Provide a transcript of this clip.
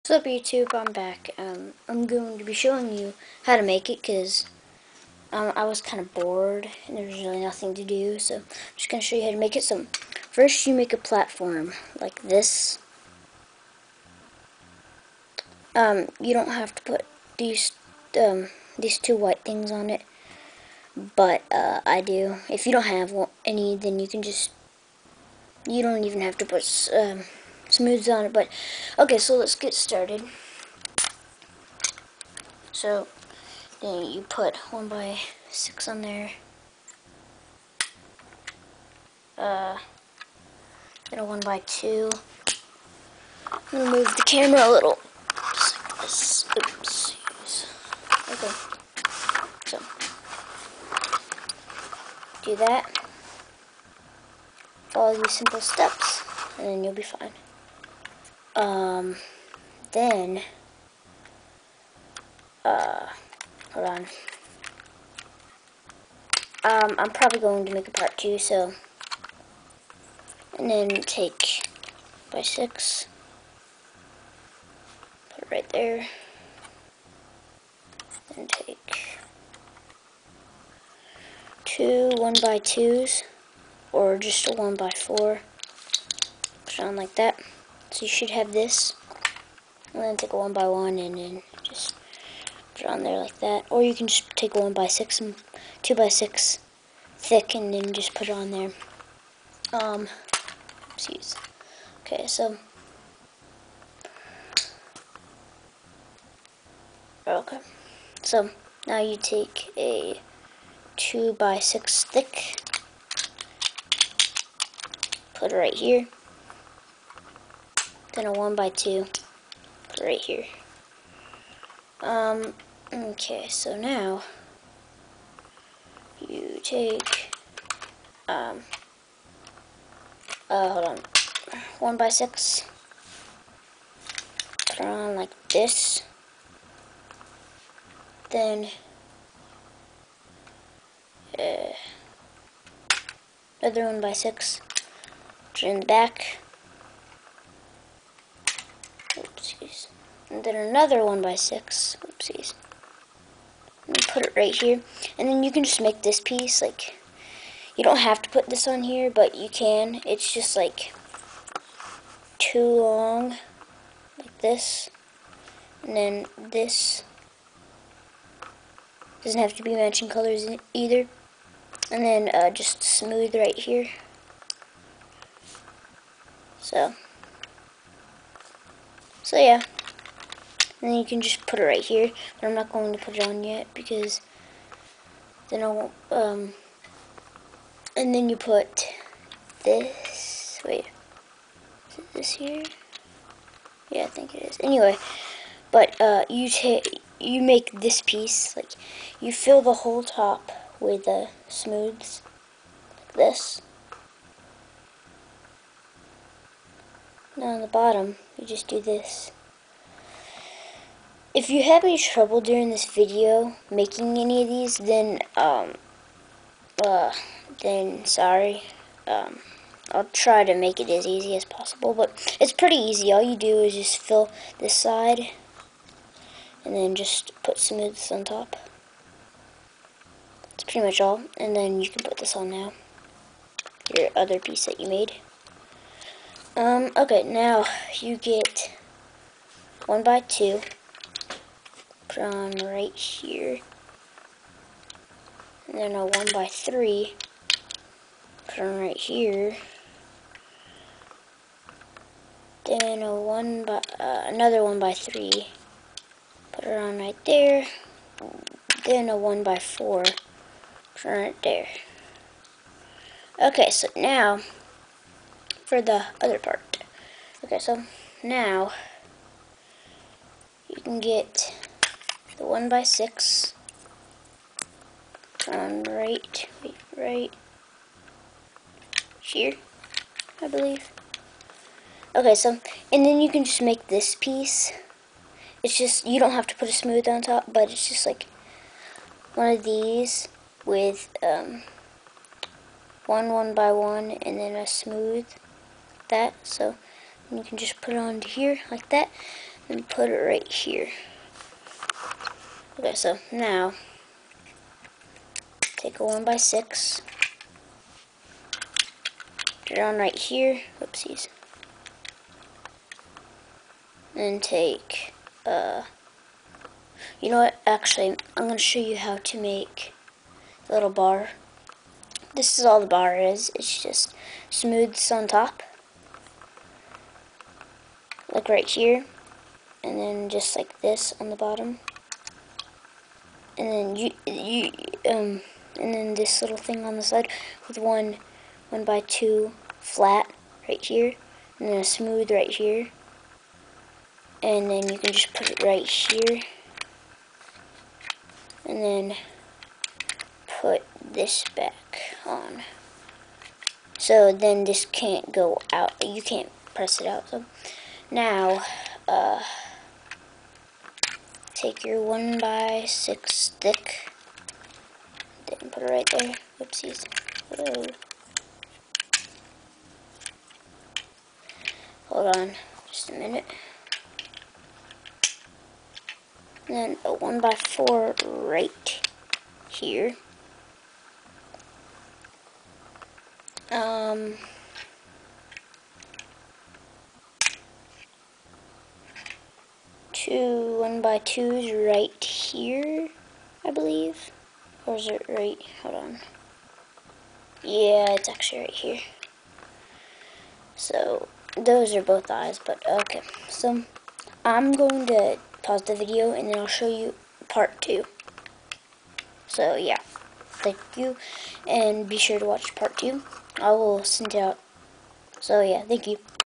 What's up YouTube, I'm back. I'm going to be showing you how to make it because I was kind of bored and there was really nothing to do, so I'm just going to show you how to make it. So first you make a platform like this. You don't have to put these two white things on it, but I do. If you don't have any, then you don't even have to put smooths on it. But okay, so let's get started. So then you put 1x6 on there. Then a 1x2. I'm gonna move the camera a little, just like this. Oops. Okay. So do that. Follow these simple steps, and then you'll be fine. Then hold on. I'm probably going to make a part 2, so, and then take by 6, put it right there, then take 2 1x2s, or just a 1x4, put it on like that. So you should have this, and then take a 1x1 and then just put it on there like that. Or you can just take a 1x6 and 2x6 thick and then just put it on there. Oopsies. Okay, so now you take a 2x6 thick, put it right here, then a 1x2, put it right here. Okay, so now you take hold on, 1x6, put it on like this, then another 1x6, put it in the back, oopsies, and then another 1x6, oopsies, and put it right here. And then you can just make this piece, like, you don't have to put this on here, but you can. It's just like too long, like this, and then this doesn't have to be matching colors either, and then just smooth right here. So yeah, and then you can just put it right here, but I'm not going to put it on yet because then I won't. And then you put this. Wait, is it this here? Yeah, I think it is. Anyway, but you make this piece, like, you fill the whole top with smooths, like this. Now on the bottom, you just do this. If you have any trouble during this video making any of these, then sorry. I'll try to make it as easy as possible, but it's pretty easy. All you do is just fill this side and then just put smooths on top. That's pretty much all. And then you can put this on now, your other piece that you made. Okay, now you get 1x2, put on right here, and then a 1x3, put on right here, then another 1x3, put it on right there, then a 1x4, put it on right there. Okay, so now for the other part. Okay, so now you can get the 1x6 on right here, I believe. Okay, so, and then you can just make this piece. It's just, you don't have to put a smooth on top, but it's just like one of these with one 1x1 and then a smooth, like that. So you can just put it onto here like that. and put it right here. Okay, so now take a 1x6, put it on right here. Whoopsies. And take, you know what? Actually, I'm going to show you how to make the little bar. This is all the bar is. It's just smooths on top, like right here, and then just like this on the bottom, and then and then this little thing on the side with 1x2 flat right here, and then a smooth right here, and then you can just put it right here, and then put this back on. So then this can't go out. You can't press it out. So now, take your 1x6 stick. Didn't put it right there. Whoopsies. Whoa. Hold on, just a minute. And then a 1x4 right here. Two 1x2s right here, I believe. Or is it right? Hold on. Yeah, it's actually right here. So those are both eyes, but okay. So I'm going to pause the video and then I'll show you part 2. So yeah, thank you, and be sure to watch part 2. I will send it out. So yeah, thank you.